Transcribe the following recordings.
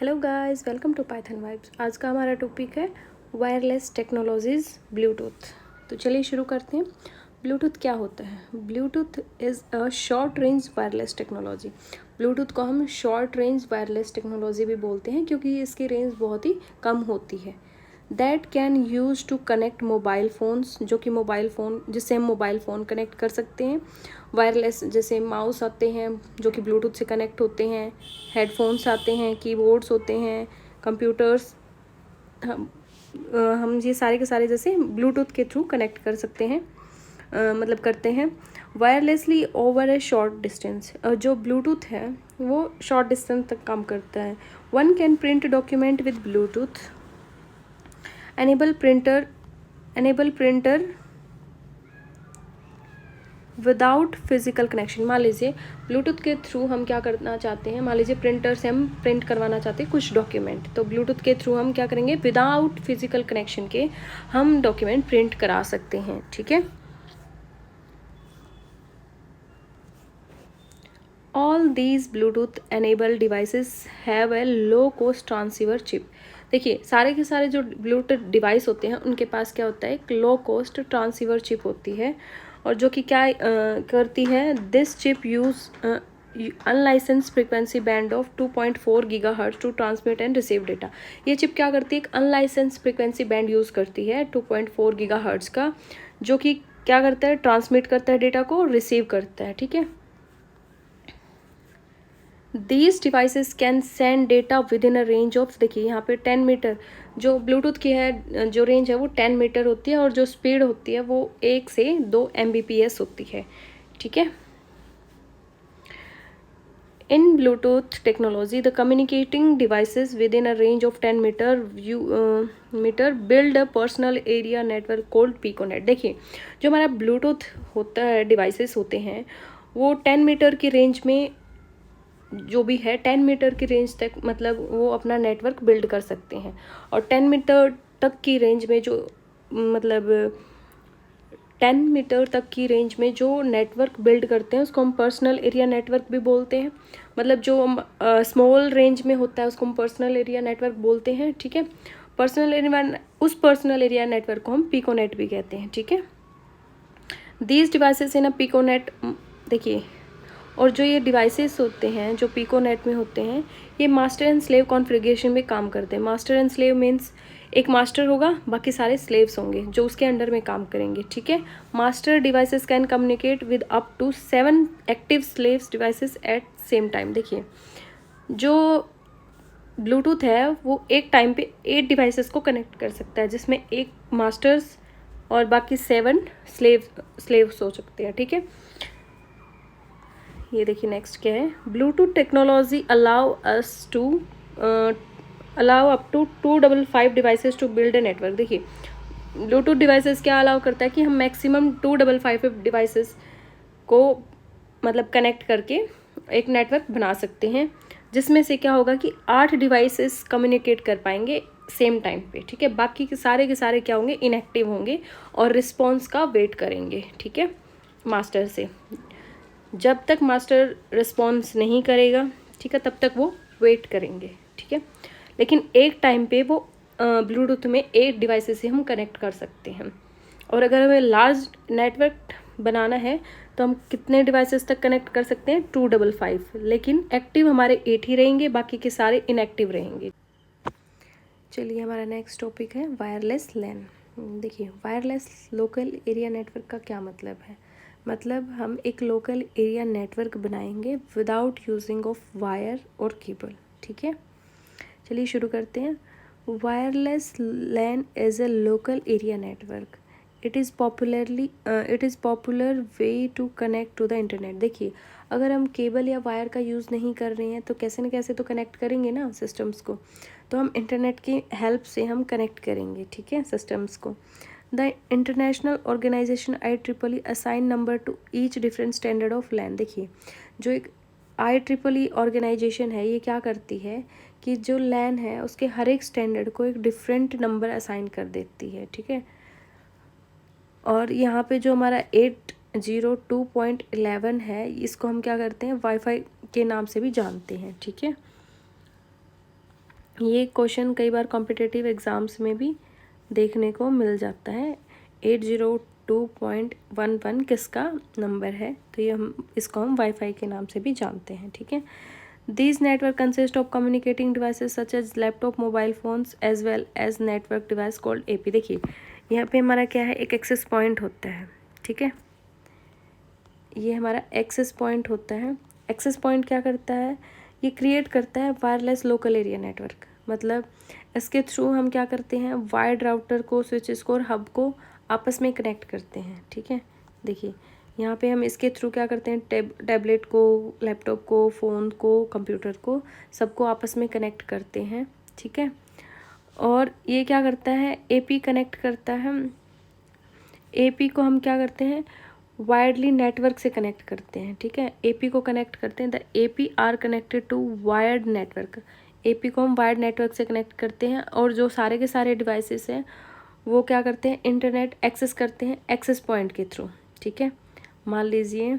Hello guys, welcome to Python Vibes. आज का हमारा टॉपिक है वायरलेस टेक्नोलॉजीज़ ब्लूटूथ। तो चलिए शुरू करते हैं। ब्लूटूथ क्या होता है? Bluetooth is a short range wireless technology. Bluetooth को हम शॉर्ट रेंज वायरलेस टेक्नोलॉजी भी बोलते हैं क्योंकि इसकी रेंज बहुत ही कम होती है। That can use to connect mobile phones, जो कि मोबाइल फ़ोन जिससे हम मोबाइल फ़ोन कनेक्ट कर सकते हैं। वायरलेस जैसे माउस आते हैं जो कि ब्लूटूथ से कनेक्ट होते हैं, हेडफोन्स आते हैं, कीबोर्ड्स होते हैं, कंप्यूटर्स। हम ये सारे के सारे जैसे ब्लूटूथ के थ्रू कनेक्ट कर सकते हैं, मतलब करते हैं वायरलेसली ओवर ए शॉर्ट डिस्टेंस। जो ब्लूटूथ है वो शॉर्ट डिस्टेंस तक काम करता है। One can print document with Bluetooth, enable printer without physical connection. मान लीजिए ब्लूटूथ के थ्रू हम क्या करना चाहते हैं, मान लीजिए प्रिंटर से हम प्रिंट करवाना चाहते हैं कुछ डॉक्यूमेंट, तो ब्लूटूथ के थ्रू हम क्या करेंगे, विदाउट फिजिकल कनेक्शन के हम डॉक्यूमेंट प्रिंट करा सकते हैं। ठीक है। All these Bluetooth enable devices have a low cost transceiver chip. देखिए सारे के सारे जो ब्लूटूथ डिवाइस होते हैं उनके पास क्या होता है, एक लो कॉस्ट ट्रांसीवर चिप होती है, और जो कि क्या करती है, this chip use unlicense frequency band of 2.4 gigahertz to transmit and receive data. ये चिप क्या करती है, एक अनलाइसेंस फ्रीक्वेंसी बैंड यूज़ करती है 2.4 गीगाहर्ट्ज का, जो कि क्या करता है, ट्रांसमिट करता है डेटा को, रिसीव करता है। ठीक है। These devices can send data with in a range of, देखिए यहाँ पे 10 मीटर जो ब्लूटूथ की है, जो रेंज है वो 10 मीटर होती है, और जो स्पीड होती है वो 1 से 2 Mbps होती है। ठीक है। In Bluetooth technology the communicating devices within a range of 10 metre build a personal area network called piconet. देखिए जो हमारा ब्लूटूथ होता है, डिवाइसेस होते हैं, वो 10 मीटर की रेंज में, जो भी है 10 मीटर की रेंज तक, मतलब वो अपना नेटवर्क बिल्ड कर सकते हैं। और 10 मीटर तक की रेंज में जो, मतलब 10 मीटर तक की रेंज में जो नेटवर्क बिल्ड करते हैं उसको हम पर्सनल एरिया नेटवर्क भी बोलते हैं। मतलब जो स्मॉल रेंज में होता है उसको हम पर्सनल एरिया नेटवर्क बोलते हैं। ठीक है। उस पर्सनल एरिया नेटवर्क को हम पिकोनेट भी कहते हैं। ठीक है। These devices in a piconet, देखिए, और जो ये डिवाइसेस होते हैं जो पिकोनेट में होते हैं, ये मास्टर एंड स्लेव कॉन्फ़िगरेशन में काम करते हैं। मास्टर एंड स्लेव मीन्स एक मास्टर होगा, बाकी सारे स्लेव्स होंगे जो उसके अंडर में काम करेंगे। ठीक है। Master devices can communicate with up to 7 active slaves devices at same time. देखिए जो ब्लूटूथ है वो एक टाइम पे 8 डिवाइसेस को कनेक्ट कर सकता है, जिसमें एक मास्टर्स और बाकी 7 स्लेव्स हो सकते हैं। ठीक है। ये देखिए नेक्स्ट क्या है, Bluetooth technology allow up to 255 devices to build a network. देखिए ब्लूटूथ डिवाइसेस क्या अलाउ करता है कि हम मैक्सिमम 255 डिवाइसेस को मतलब कनेक्ट करके एक नेटवर्क बना सकते हैं, जिसमें से क्या होगा कि 8 डिवाइसेस कम्युनिकेट कर पाएंगे सेम टाइम पे। ठीक है। बाकी के सारे क्या होंगे, इनएक्टिव होंगे और रिस्पॉन्स का वेट करेंगे। ठीक है। मास्टर से जब तक मास्टर रिस्पॉन्स नहीं करेगा, ठीक है, तब तक वो वेट करेंगे। ठीक है। लेकिन एक टाइम पे वो ब्लूटूथ में 8 डिवाइसेस से हम कनेक्ट कर सकते हैं। और अगर हमें लार्ज नेटवर्क बनाना है तो हम कितने डिवाइसेस तक कनेक्ट कर सकते हैं, 255, लेकिन एक्टिव हमारे 8 ही रहेंगे, बाकी के सारे इनएक्टिव रहेंगे। चलिए हमारा नेक्स्ट टॉपिक है वायरलेस लैन। देखिए वायरलेस लोकल एरिया नेटवर्क का क्या मतलब है, मतलब हम एक लोकल एरिया नेटवर्क बनाएंगे विदाउट यूजिंग ऑफ वायर और केबल। ठीक है। चलिए शुरू करते हैं। Wireless LAN is a local area network. It is popular way to connect to the internet. देखिए अगर हम केबल या वायर का यूज़ नहीं कर रहे हैं तो कैसे न कैसे तो कनेक्ट करेंगे ना सिस्टम्स को, तो हम इंटरनेट की हेल्प से हम कनेक्ट करेंगे। ठीक है, सिस्टम्स को। The international organisation IEEE assign number to each different standard of LAN. देखिए जो एक IEEE ऑर्गेनाइजेशन है, ये क्या करती है कि जो लैन है उसके हर एक स्टैंडर्ड को एक डिफरेंट नंबर असाइन कर देती है। ठीक है। और यहाँ पे जो हमारा 802.11 है, इसको हम क्या करते हैं, वाईफाई के नाम से भी जानते हैं। ठीक है। ये क्वेश्चन कई बार कॉम्पिटिटिव एग्ज़ाम्स में भी देखने को मिल जाता है। 802.11 किसका नंबर है, तो ये हम इसको हम वाईफाई के नाम से भी जानते हैं, ठीक है। These network consist of communicating devices such as laptop, mobile phones as well as network device called AP। देखिए यहाँ पे हमारा क्या है, एक एक्सेस पॉइंट होता है, ठीक है। ये हमारा एक्सेस पॉइंट होता है। एक्सेस पॉइंट क्या करता है, ये क्रिएट करता है वायरलेस लोकल एरिया नेटवर्क। मतलब इसके थ्रू हम क्या करते हैं, वायर्ड राउटर को, स्विचेस को और हब को आपस में कनेक्ट करते हैं, ठीक है। देखिए यहाँ पे हम इसके थ्रू क्या करते हैं, टैबलेट को, लैपटॉप को, फ़ोन को, कंप्यूटर को, सबको आपस में कनेक्ट करते हैं, ठीक है। और ये क्या करता है, एपी कनेक्ट करता है। एपी को हम क्या करते हैं, वायर्डली नेटवर्क से कनेक्ट करते हैं, ठीक है। एपी को कनेक्ट करते हैं, the AP are connected to wired network. AP को हम वायर्ड नेटवर्क से कनेक्ट करते हैं और जो सारे के सारे डिवाइसेस हैं वो क्या करते हैं, इंटरनेट एक्सेस करते हैं एक्सेस पॉइंट के थ्रू, ठीक है। मान लीजिए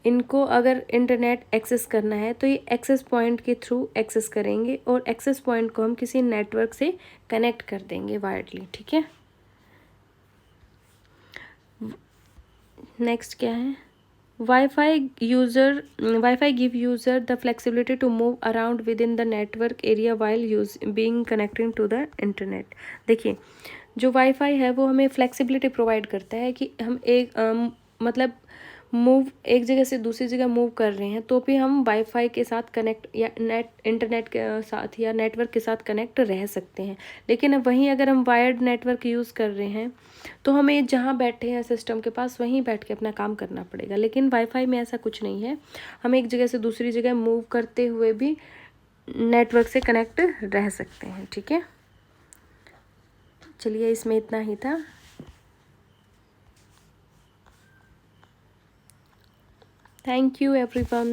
इनको अगर इंटरनेट एक्सेस करना है तो ये एक्सेस पॉइंट के थ्रू एक्सेस करेंगे और एक्सेस पॉइंट को हम किसी नेटवर्क से कनेक्ट कर देंगे वायर्डली, ठीक है। नेक्स्ट क्या है, wifi give user the flexibility to move around within the network area while being connecting to the internet. देखिए जो वाईफाई है वो हमें फ्लेक्सिबिलिटी प्रोवाइड करता है कि हम मतलब मूव एक जगह से दूसरी जगह मूव कर रहे हैं तो भी हम वाईफाई के साथ कनेक्ट या इंटरनेट के साथ या नेटवर्क के साथ कनेक्ट रह सकते हैं। लेकिन अब वहीं अगर हम वायर्ड नेटवर्क यूज़ कर रहे हैं तो हमें जहाँ बैठे हैं सिस्टम के पास वहीं बैठ के अपना काम करना पड़ेगा। लेकिन वाईफाई में ऐसा कुछ नहीं है, हम एक जगह से दूसरी जगह मूव करते हुए भी नेटवर्क से कनेक्ट रह सकते हैं, ठीक है। चलिए इसमें इतना ही था। Thank you everyone.